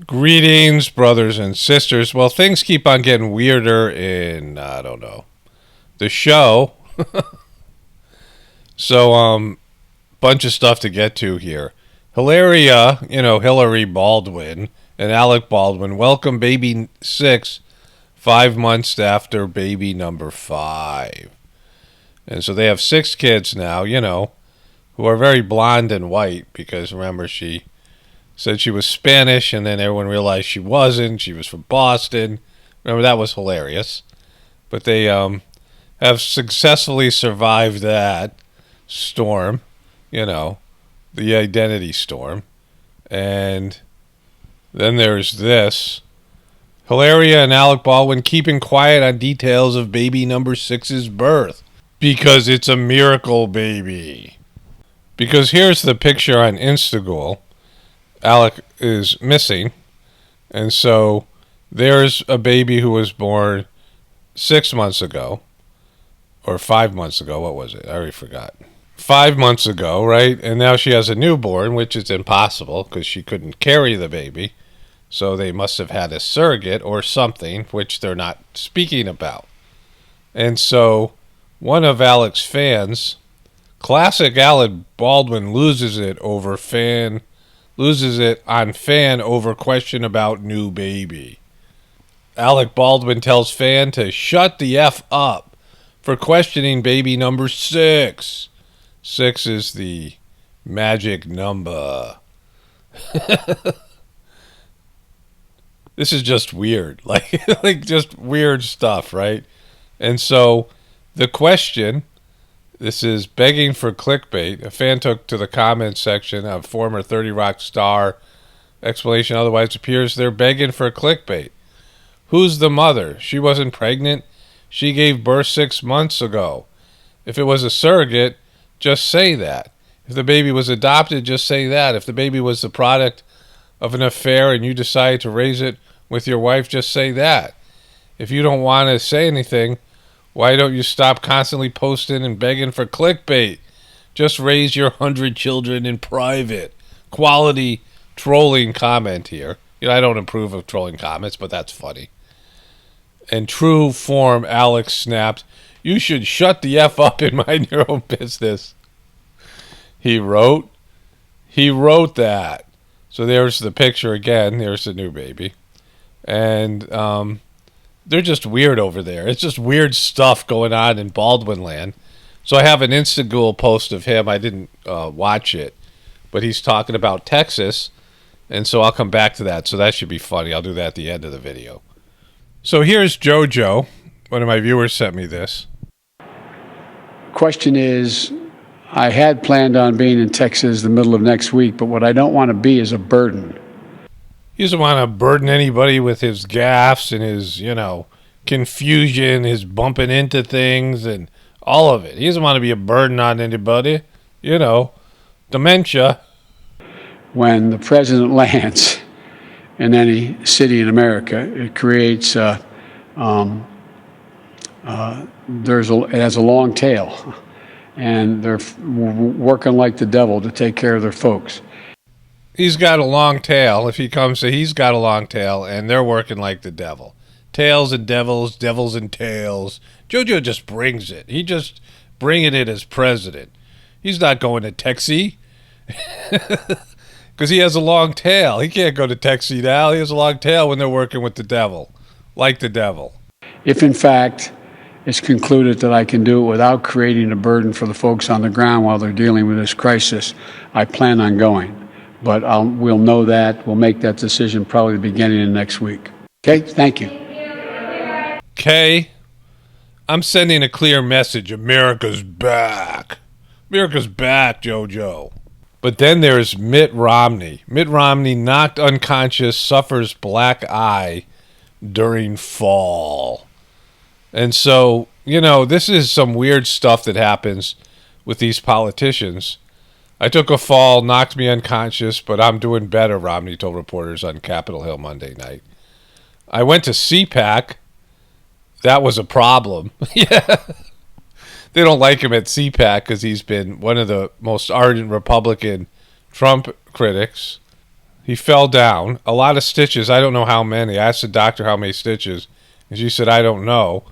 Greetings, brothers and sisters. Well, things keep on getting weirder in, I don't know, the show. So, bunch of stuff to get to here. Hilliaria, Hillary Baldwin and Alec Baldwin welcome baby 6 5 months after baby number 5. And so they have 6 kids now, who are very blonde and white because, remember, she said she was Spanish, and then everyone realized she wasn't. She was from Boston. Remember, that was hilarious. But they have successfully survived that storm, the identity storm. And then there's this. Hilliaria and Alec Baldwin keeping quiet on details of baby number 6's birth because it's a miracle baby. Because here's the picture on Instagram. Alec is missing, and so there's a baby who was born 6 months ago, or 5 months ago. What was it? I already forgot. 5 months ago, right? And now she has a newborn, which is impossible because she couldn't carry the baby, so they must have had a surrogate or something, which they're not speaking about. And so one of Alec's fans, classic Alec Baldwin, loses it on fan over question about new baby. Alec Baldwin tells fan to shut the F up for questioning baby number 6. 6 is the magic number. This is just weird. Like just weird stuff, right? And so the question, this is begging for clickbait. A fan took to the comments section of former 30 Rock star explanation. Otherwise appears they're begging for clickbait. Who's the mother? She wasn't pregnant. She gave birth 6 months ago. If it was a surrogate, just say that. If the baby was adopted, just say that. If the baby was the product of an affair and you decided to raise it with your wife, just say that. If you don't want to say anything, why don't you stop constantly posting and begging for clickbait? Just raise your 100 children in private. Quality trolling comment here. I don't approve of trolling comments, but that's funny. In true form, Alex snapped, "You should shut the F up and mind your own business." He wrote that. So there's the picture again. There's the new baby. And they're just weird over there. It's just weird stuff going on in Baldwin land. So I have an Instagram post of him. I didn't watch it, but he's talking about Texas, and so I'll come back to that. So that should be funny. I'll do that at the end of the video. So here's JoJo. One of my viewers sent me this. Question is, I had planned on being in Texas the middle of next week, but what I don't want to be is a burden. He doesn't want to burden anybody with his gaffes and his, confusion, his bumping into things and all of it. He doesn't want to be a burden on anybody. Dementia. When the president lands in any city in America, it creates, it has a long tail. And they're working like the devil to take care of their folks. He's got a long tail. If he comes to, he's got a long tail, and they're working like the devil. Tails and devils, devils and tails. JoJo just brings it. He just bringing it as president. He's not going to Texas because he has a long tail. He can't go to Texas now. He has a long tail when they're working with the devil, like the devil. If, in fact, it's concluded that I can do it without creating a burden for the folks on the ground while they're dealing with this crisis, I plan on going. But we'll know that. We'll make that decision probably the beginning of next week. Okay? Thank you. Okay. I'm sending a clear message. America's back. America's back, JoJo. But then there's Mitt Romney. Mitt Romney knocked unconscious, suffers black eye during fall. And so, this is some weird stuff that happens with these politicians. I took a fall, knocked me unconscious, but I'm doing better, Romney told reporters on Capitol Hill Monday night. I went to CPAC. That was a problem. Yeah. They don't like him at CPAC because he's been one of the most ardent Republican Trump critics. He fell down. A lot of stitches. I don't know how many. I asked the doctor how many stitches, and she said, I don't know.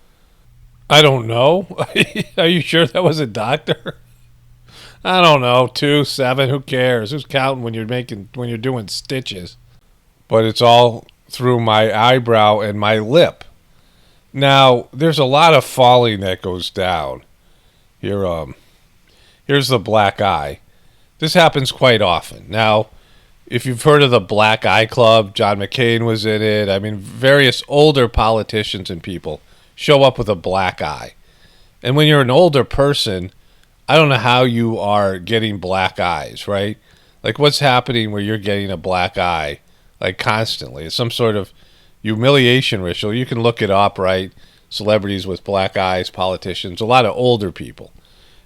I don't know? Are you sure that was a doctor? I don't know. 2, 7, who cares? Who's counting when you're doing stitches? But it's all through my eyebrow and my lip. Now, there's a lot of falling that goes down. Here's the black eye. This happens quite often. Now, if you've heard of the Black Eye Club, John McCain was in it. I mean, various older politicians and people show up with a black eye. And when you're an older person, I don't know how you are getting black eyes, right? Like, what's happening where you're getting a black eye, like, constantly? It's some sort of humiliation ritual. You can look it up, right? Celebrities with black eyes, politicians, a lot of older people.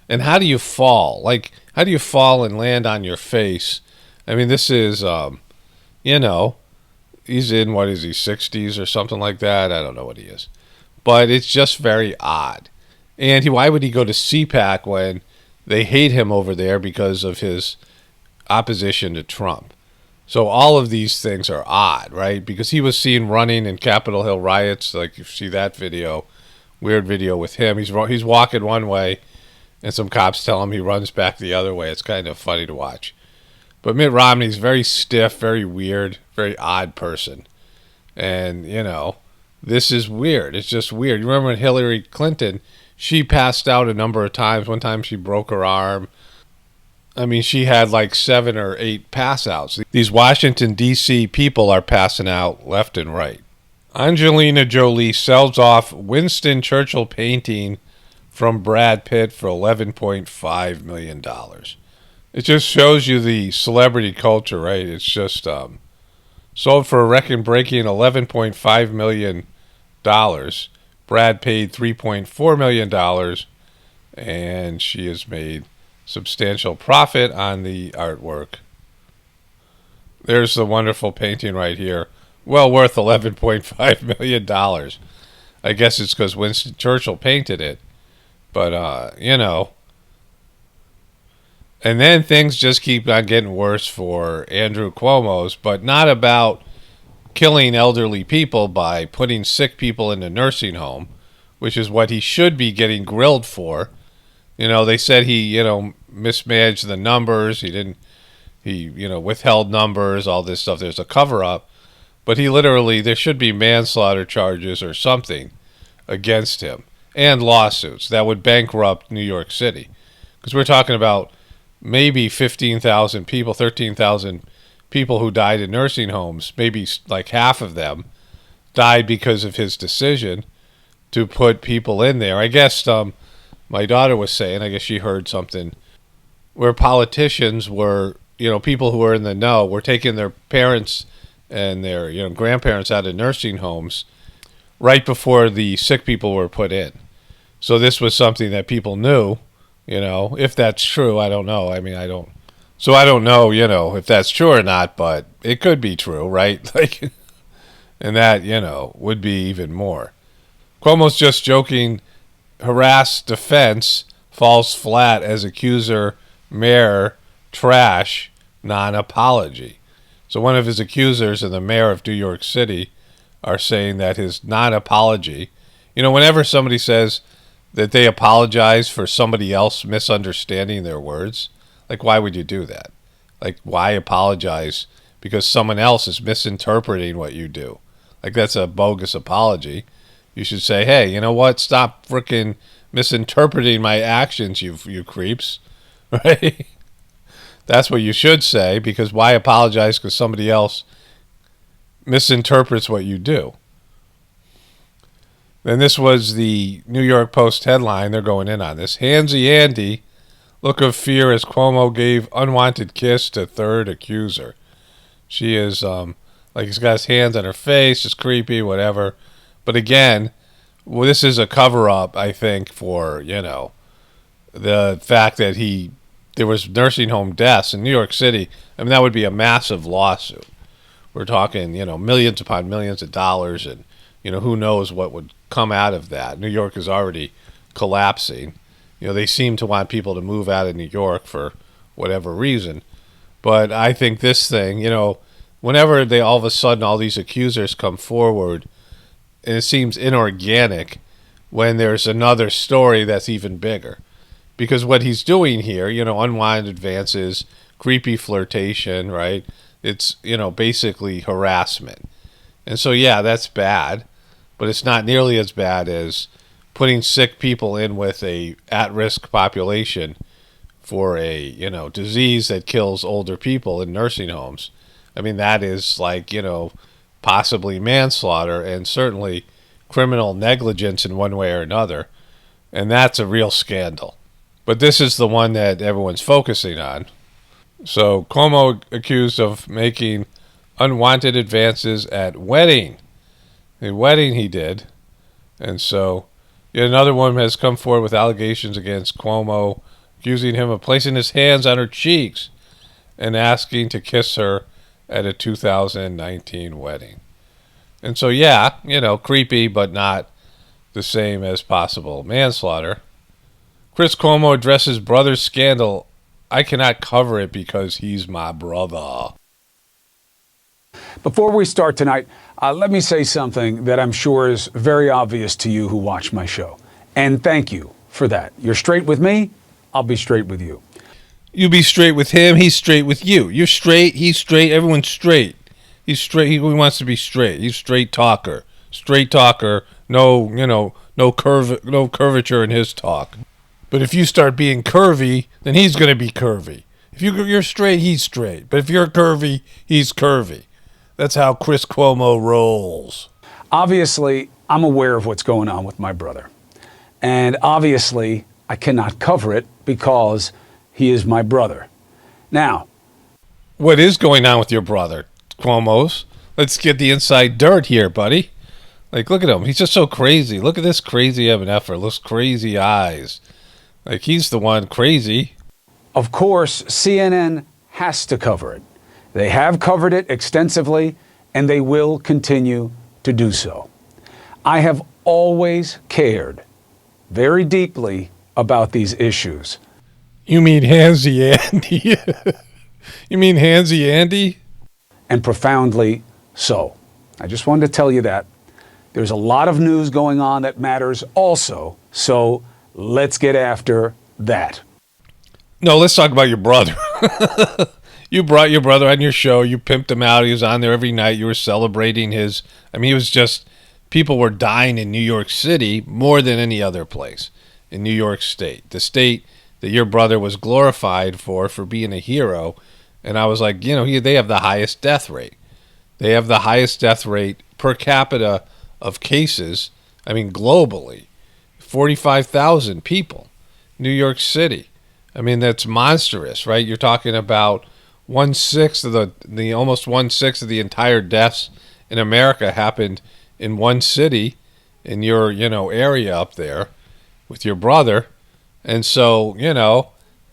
And how do you fall? Like, how do you fall and land on your face? I mean, this is, he's in, what is he, 60s or something like that? I don't know what he is. But it's just very odd. And why would he go to CPAC when they hate him over there because of his opposition to Trump? So all of these things are odd, right? Because he was seen running in Capitol Hill riots. Like, you see that video, weird video with him. He's walking one way, and some cops tell him he runs back the other way. It's kind of funny to watch. But Mitt Romney's very stiff, very weird, very odd person. And, this is weird. It's just weird. You remember when Hillary Clinton, she passed out a number of times. One time she broke her arm. I mean, she had like 7 or 8 pass outs. These Washington, D.C. people are passing out left and right. Angelina Jolie sells off Winston Churchill painting from Brad Pitt for $11.5 million. It just shows you the celebrity culture, right? It's just sold for a record-breaking $11.5 million. Brad paid $3.4 million, and she has made substantial profit on the artwork. There's the wonderful painting right here. Well worth $11.5 million. I guess it's because Winston Churchill painted it. But, And then things just keep on getting worse for Andrew Cuomo's, but not about killing elderly people by putting sick people in a nursing home, which is what he should be getting grilled for. They said he, mismanaged the numbers. He withheld numbers, all this stuff. There's a cover-up. But there should be manslaughter charges or something against him and lawsuits that would bankrupt New York City. Because we're talking about maybe 15,000 people, 13,000 people who died in nursing homes. Maybe like half of them died because of his decision to put people in there. I guess my daughter was saying, I guess she heard something where politicians were, people who were in the know were taking their parents and their, grandparents out of nursing homes right before the sick people were put in. So this was something that people knew, if that's true. I don't know. I mean, I don't know, if that's true or not, but it could be true, right? Like, and that, would be even more. Cuomo's just joking. Harassed defense falls flat as accuser mayor trash non-apology. So one of his accusers and the mayor of New York City are saying that his non-apology, whenever somebody says that they apologize for somebody else misunderstanding their words, like, why would you do that? Like, why apologize because someone else is misinterpreting what you do? Like, that's a bogus apology. You should say, hey, you know what? Stop freaking misinterpreting my actions, you creeps. Right? That's what you should say, because why apologize because somebody else misinterprets what you do? Then this was the New York Post headline. They're going in on this. Handsy Andy, look of fear as Cuomo gave unwanted kiss to third accuser. She is, like, he's got his hands on her face. It's creepy, whatever. But again, this is a cover-up, I think, for, the fact that there was nursing home deaths in New York City. I mean, that would be a massive lawsuit. We're talking, millions upon millions of dollars, and, who knows what would come out of that. New York is already collapsing. They seem to want people to move out of New York for whatever reason. But I think this thing, whenever they all of a sudden all these accusers come forward, and it seems inorganic when there's another story that's even bigger. Because what he's doing here, unwanted advances, creepy flirtation, right? It's, basically harassment. And so, yeah, that's bad, but it's not nearly as bad as putting sick people in with a at-risk population for a, disease that kills older people in nursing homes. I mean, that is like, possibly manslaughter and certainly criminal negligence in one way or another. And that's a real scandal. But this is the one that everyone's focusing on. So Cuomo accused of making unwanted advances at wedding. A wedding he did. And so yet another woman has come forward with allegations against Cuomo, accusing him of placing his hands on her cheeks and asking to kiss her at a 2019 wedding. And so, yeah, creepy, but not the same as possible manslaughter. Chris Cuomo addresses brother's scandal. I cannot cover it because he's my brother. Before we start tonight, let me say something that I'm sure is very obvious to you who watch my show. And thank you for that. You're straight with me, I'll be straight with you. You be straight with him, he's straight with you. You're straight, he's straight, everyone's straight. He's straight, he wants to be straight. He's straight talker. Straight talker, no curvature in his talk. But if you start being curvy, then he's going to be curvy. If you're straight, he's straight. But if you're curvy, he's curvy. That's how Chris Cuomo rolls. Obviously, I'm aware of what's going on with my brother. And obviously, I cannot cover it because he is my brother. Now, what is going on with your brother, Cuomo's? Let's get the inside dirt here, buddy. Like, look at him. He's just so crazy. Look at this crazy of an effort. Looks crazy eyes. Like, he's the one crazy. Of course, CNN has to cover it. They have covered it extensively, and they will continue to do so. I have always cared very deeply about these issues. You mean Handsy Andy? You mean Handsy Andy? And profoundly so. I just wanted to tell you that. There's a lot of news going on that matters also, so let's get after that. No, let's talk about your brother. You brought your brother on your show. You pimped him out. He was on there every night. You were celebrating his... I mean, he was just... People were dying in New York City more than any other place in New York State. The state that your brother was glorified for being a hero. And I was like, they have the highest death rate. They have the highest death rate per capita of cases. I mean, globally. 45,000 people. New York City. I mean, that's monstrous, right? You're talking about 1/6 of the almost 1/6 of the entire deaths in America happened in one city in your, area up there with your brother. And so,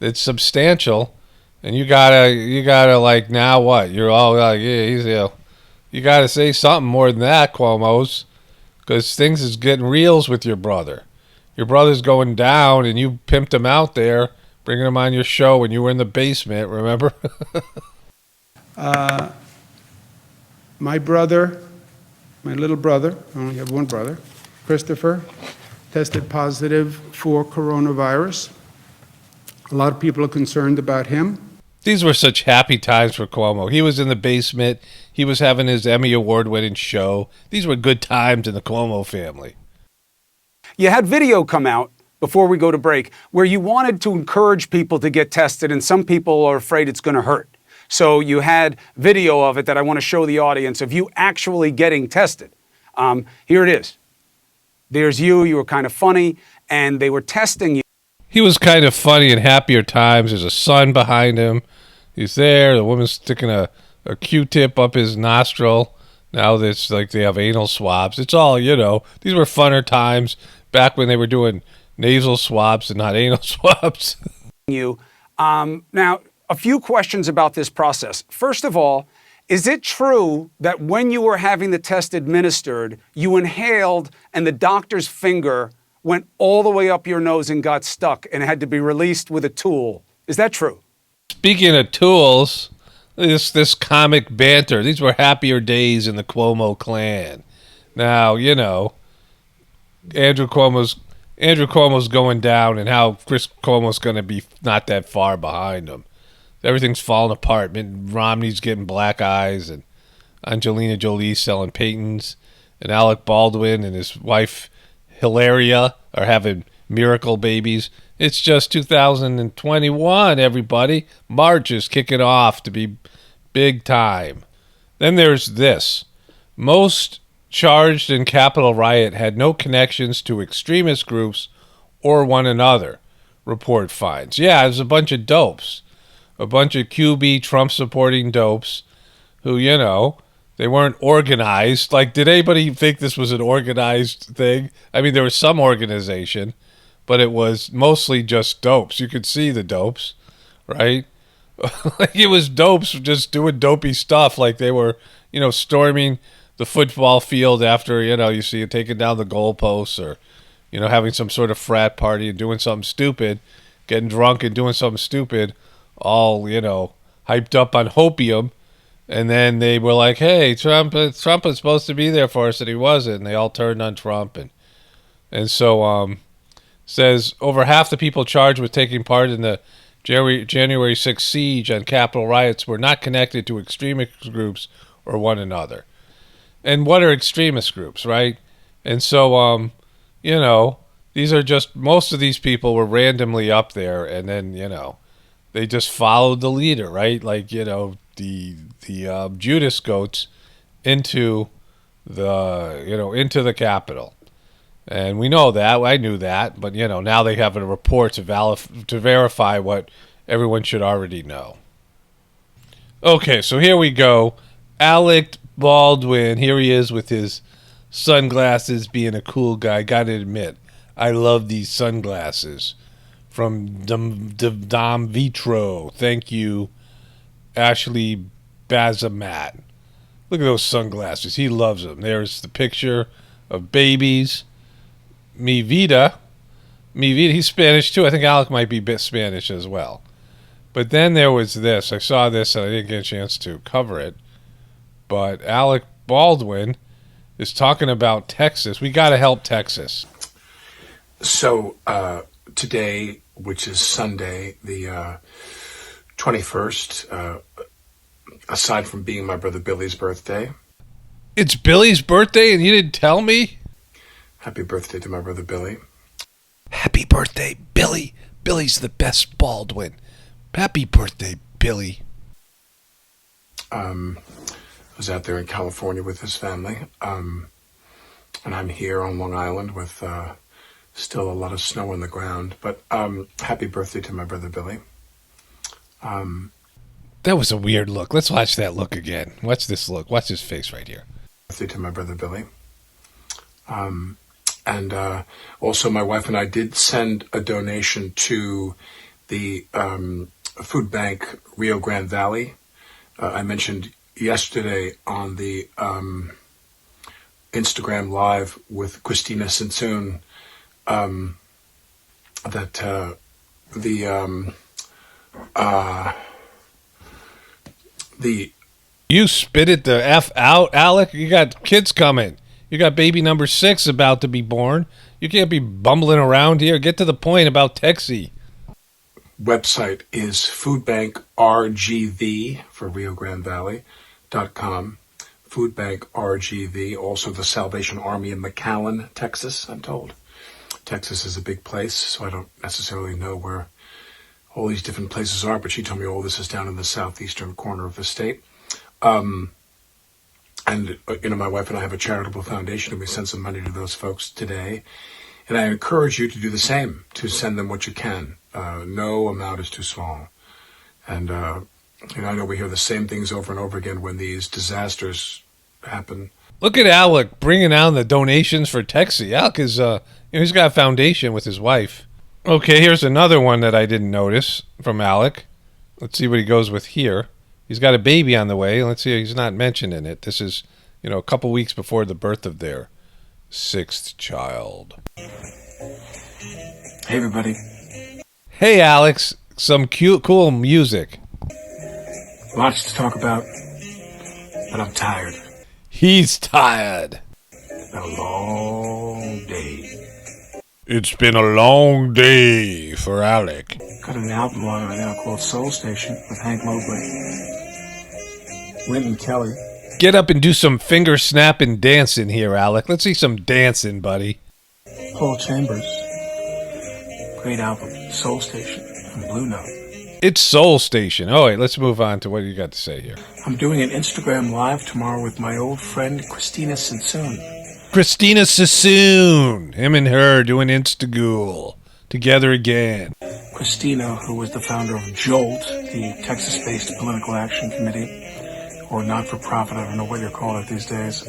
it's substantial. And you gotta like, now what? You're all like, yeah, you gotta say something more than that, Cuomo's, because things is getting reals with your brother. Your brother's going down, and you pimped him out there, bringing him on your show when you were in the basement, remember? My brother, my little brother, I only have one brother, Christopher, tested positive for coronavirus. A lot of people are concerned about him. These were such happy times for Cuomo. He was in the basement. He was having his Emmy Award-winning show. These were good times in the Cuomo family. You had video come out before we go to break where you wanted to encourage people to get tested, and some people are afraid it's going to hurt. So you had video of it that I want to show the audience of you actually getting tested. Here it is. There's you. You were kind of funny, and they were testing you. He was kind of funny in happier times. There's a son behind him. He's there. The woman's sticking a Q-tip up his nostril. Now it's like they have anal swabs. It's all, these were funner times back when they were doing nasal swabs and not anal swabs. Now, a few questions about this process. First of all, is it true that when you were having the test administered, you inhaled and the doctor's finger went all the way up your nose and got stuck and had to be released with a tool? Is that true? Speaking of tools, This comic banter. These were happier days in the Cuomo clan. Now, Andrew Cuomo's going down, and how Chris Cuomo's going to be not that far behind him. Everything's falling apart. Mitt Romney's getting black eyes, and Angelina Jolie selling patents, and Alec Baldwin and his wife Hilliaria are having miracle babies. It's just 2021, everybody. March is kicking off to be big time. Then there's this. Most charged in Capitol riot had no connections to extremist groups or one another, report finds. Yeah, it was a bunch of dopes. A bunch of QB Trump-supporting dopes who, they weren't organized. Like, did anybody think this was an organized thing? I mean, there was some organization, but it was mostly just dopes. You could see the dopes, right? Like, it was dopes just doing dopey stuff. Like, they were, storming the football field after, you see it taking down the goalposts, or, having some sort of frat party and doing something stupid, getting drunk and doing something stupid, all, hyped up on hopium. And then they were like, hey, Trump is supposed to be there for us, and he wasn't. And they all turned on Trump. And so says over half the people charged with taking part in the January 6th siege and Capitol riots were not connected to extremist groups or one another. And what are extremist groups, right? And so, these are just, most of these people were randomly up there, and then, they just followed the leader, right? Like, the Judas goats into the Capitol. And we know that. I knew that. But, now they have a report to verify what everyone should already know. Okay, so here we go. Alec Baldwin. Here he is with his sunglasses, being a cool guy. Gotta admit, I love these sunglasses from Dom Vitro. Thank you, Ashley Bazamat. Look at those sunglasses. He loves them. There's the picture of babies. Mi vida. He's Spanish too. I think Alec might be a bit Spanish as well. But then there was this. I saw this and I didn't get a chance to cover it. But Alec Baldwin is talking about Texas. We got to help Texas. So today, which is Sunday, the 21st, aside from being my brother Billy's birthday. It's Billy's birthday and you didn't tell me? Happy birthday to my brother Billy. Happy birthday, Billy. Billy's the best Baldwin. Happy birthday, Billy. I was out there in California with his family. And I'm here on Long Island with still a lot of snow on the ground. But happy birthday to my brother Billy. That was a weird look. Let's watch that look again. Watch this look. Watch his face right here. Birthday to my brother Billy. And also my wife and I did send a donation to the food bank Rio Grande Valley. I mentioned yesterday on the Instagram Live with Christina Sinsoon that the You spit it the F out, Alec. You got kids coming. You got baby number 6 about to be born. You can't be bumbling around here. Get to the point about Texie. Website is foodbankrgv for Rio Grande Valley.com. Foodbankrgv. Also the Salvation Army in McAllen, Texas, I'm told. Texas is a big place, so I don't necessarily know where all these different places are, but she told me all this is down in the southeastern corner of the state. And, my wife and I have a charitable foundation, and we sent some money to those folks today. And I encourage you to do the same, to send them what you can. No amount is too small. And, I know we hear the same things over and over again when these disasters happen. Look at Alec bringing down the donations for Texie. Alec is, he's got a foundation with his wife. Okay, here's another one that I didn't notice from Alec. Let's see what he goes with here. He's got a baby on the way. Let's see, he's not mentioned in it. This is, a couple weeks before the birth of their 6th child. Hey, everybody. Hey, Alex. Some cool music. Lots to talk about, but I'm tired. He's tired. A long day. It's been a long day for Alec. Got an album on right now called Soul Station with Hank Mobley, Wynton Kelly. Get up and do some finger snapping dancing here, Alec. Let's see some dancing, buddy. Paul Chambers. Great album, Soul Station from Blue Note. It's Soul Station. Oh, wait, let's move on to what you got to say here. I'm doing an Instagram live tomorrow with my old friend Christina Sassoon. Christina Sassoon. Him and her doing Instagool. Together again. Christina, who was the founder of JOLT, the Texas-based political action committee, or not-for-profit, I don't know what you're calling it these days.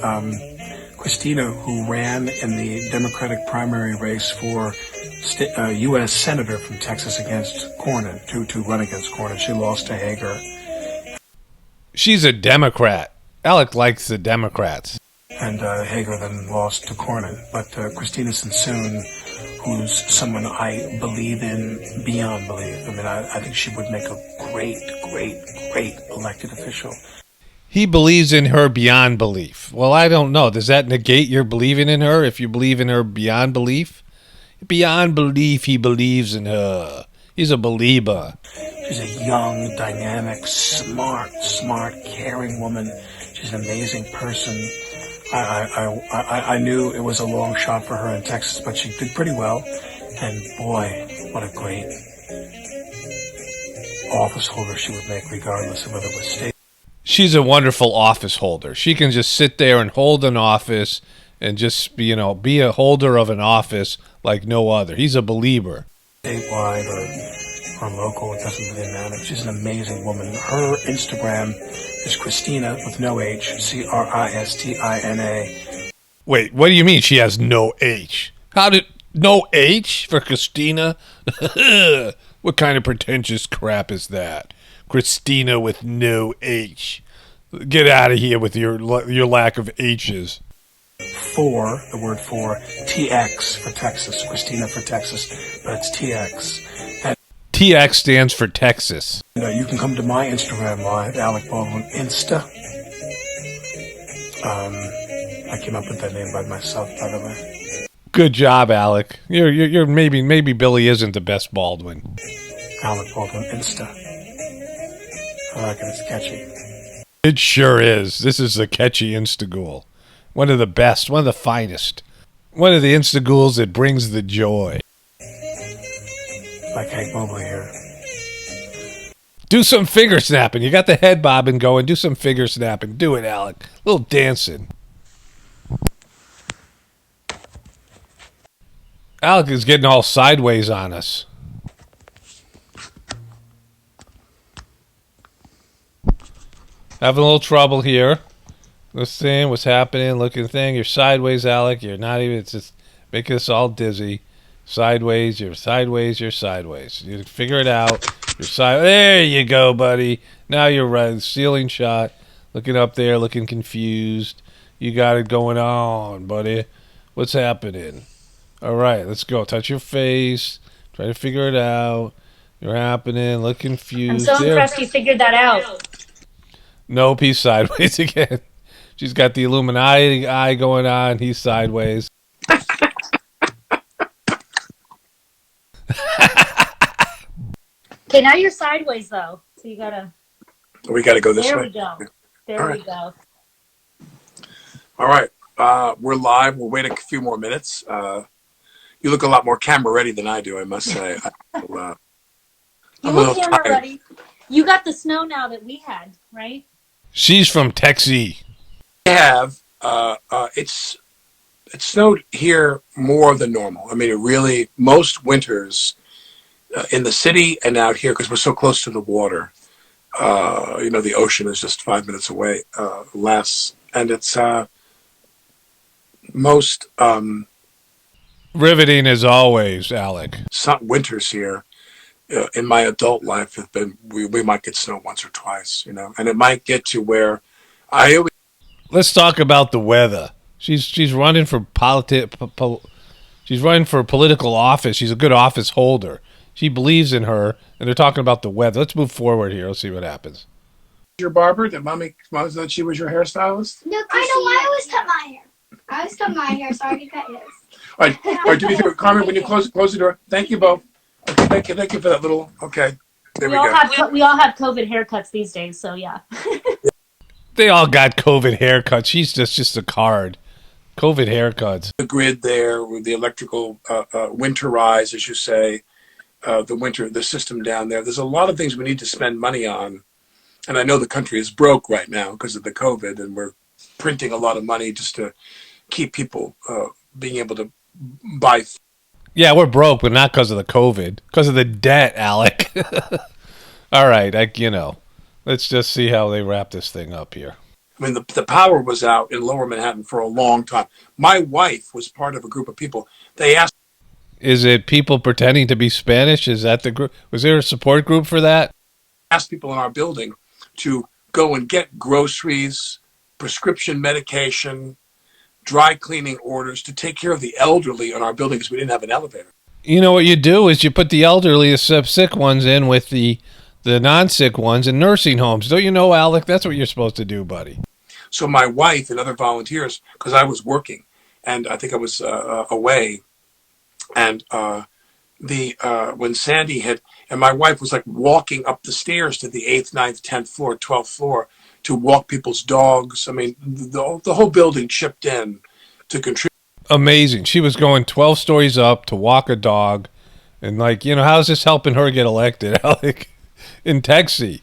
Christina, who ran in the Democratic primary race for U.S. Senator from Texas against Cornyn, to run against Cornyn. She lost to Hager. She's a Democrat. Alec likes the Democrats. And Hager then lost to Cornyn. But Christina Sassoon, who's someone I believe in beyond belief. I mean, I think she would make a great elected official. He believes in her beyond belief. Well, I don't know. Does that negate your believing in her if you believe in her beyond belief? Beyond belief, he believes in her. He's a believer. She's a young, dynamic, smart, caring woman. She's an amazing person. I knew it was a long shot for her in Texas, but she did pretty well. And boy, what a great office holder she would make, regardless of whether it was state. She's a wonderful office holder. She can just sit there and hold an office and just, be a holder of an office like no other. He's a believer. Statewide or local, it doesn't really matter. She's an amazing woman. Her Instagram is Christina with no H, Christina. Wait, what do you mean she has no H? No H for Christina? What kind of pretentious crap is that? Christina with no H. Get out of here with your lack of H's. The word for, TX for Texas, Christina for Texas, but it's TX. And TX stands for Texas. you can come to my Instagram live, Alec Baldwin Insta. I came up with that name by myself, by the way. Good job, Alec. You're maybe Billy isn't the best Baldwin. Alec Baldwin Insta. I like it. It's catchy. It sure is. This is a catchy Instagool. One of the best, one of the finest. One of the Instagools that brings the joy. Like Hank Mobley here. Do some finger snapping. You got the head bobbing going. Do some finger snapping. Do it, Alec. A little dancing. Alec is getting all sideways on us. Having a little trouble here. This thing, what's happening, looking thing. You're sideways, Alec. You're not even, it's just making us all dizzy. Sideways, you're sideways, you're sideways. You figure it out. You're there you go, buddy. Now you're right. Ceiling shot. Looking up there, looking confused. You got it going on, buddy. What's happening? All right, let's go. Touch your face. Try to figure it out. You're happening. Look confused. I'm so impressed you figured that out. Nope, he's sideways again. She's got the Illuminati eye going on. He's sideways. Okay, now you're sideways, though. So you gotta... We got to go this There way. we go. There All we right. go. All right. We're live. We'll wait a few more minutes. You look a lot more camera ready than I do, I must say. You I'm a look little camera tired. ready. You got the snow now that we had, right? She's from Texas. It snowed here more than normal. I mean, it really, most winters in the city and out here, because we're so close to the water, the ocean is just 5 minutes away, less. And it's most Riveting as always, Alec. some winters here in my adult life have been, we might get snow once or twice, and it might get to where I always. Let's talk about the weather. She's running for she's running for political office. She's a good office holder. She believes in her, and they're talking about the weather. Let's move forward here. Let's see what happens. Your barber? Did mommy thought she was your hairstylist? No, I know. I always cut my hair. I always cut my hair, so I can cut his. All right, do me a favor, Carmen, when you close the door. Thank you both. Okay, thank you for that little. Okay, there we go. We all have COVID haircuts these days, so yeah. They all got COVID haircuts. She's just a card. COVID haircuts. The grid there with the electrical winterize, as you say, the system down there. There's a lot of things we need to spend money on. And I know the country is broke right now because of the COVID, and we're printing a lot of money just to keep people being able to buy. Yeah, we're broke, but not because of the COVID. Because of the debt, Alec. All right, let's just see how they wrap this thing up here. I mean, the power was out in Lower Manhattan for a long time. My wife was part of a group of people. They asked. Is it people pretending to be Spanish? Is that the group? Was there a support group for that? Asked people in our building to go and get groceries, prescription medication, dry cleaning orders to take care of the elderly in our building because we didn't have an elevator. You know what you do is you put the elderly, the sick ones in with the non-sick ones in nursing homes. Don't you know, Alec? That's what you're supposed to do, buddy. So my wife and other volunteers, because I was working, and I think I was away, and when Sandy hit, and my wife was like walking up the stairs to the 8th, 9th, 10th floor, 12th floor to walk people's dogs. I mean, the whole building chipped in to contribute. Amazing. She was going 12 stories up to walk a dog. And how's this helping her get elected, Alec, in Texas?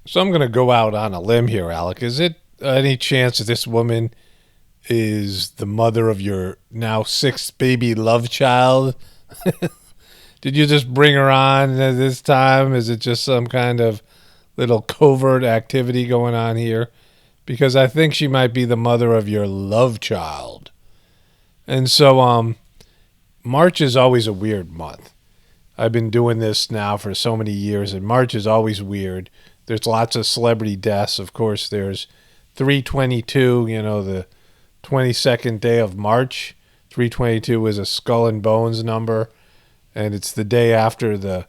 So I'm going to go out on a limb here, Alec. Is it any chance that this woman is the mother of your now 6th baby love child? Did you just bring her on at this time? Is it just some kind of little covert activity going on here? Because I think she might be the mother of your love child. And so March is always a weird month. I've been doing this now for so many years, and March is always weird. There's lots of celebrity deaths. Of course, there's 3/22, the 22nd day of March. 3/22 is a skull and bones number, and it's the day after the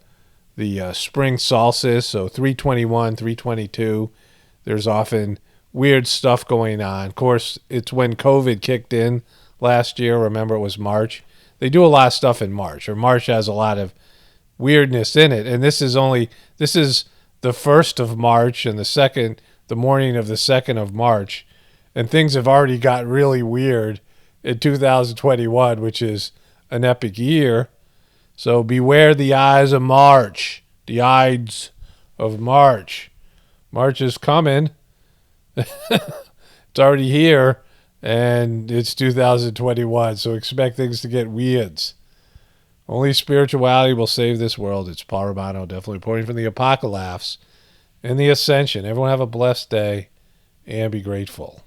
spring solstice. So 3/21, 3/22, there's often weird stuff going on. Of course, it's when COVID kicked in last year. Remember, it was March. They do a lot of stuff in March, or March has a lot of weirdness in it. And this is the 1st of March and the morning of the 2nd of March. And things have already got really weird in 2021, which is an epic year. So beware the eyes of March. The Ides of March. March is coming. It's already here, and it's 2021, so expect things to get weird. Only spirituality will save this world. It's Paul Romano, definitely reporting from the Apocalaughs and the Ascension. Everyone have a blessed day, and be grateful.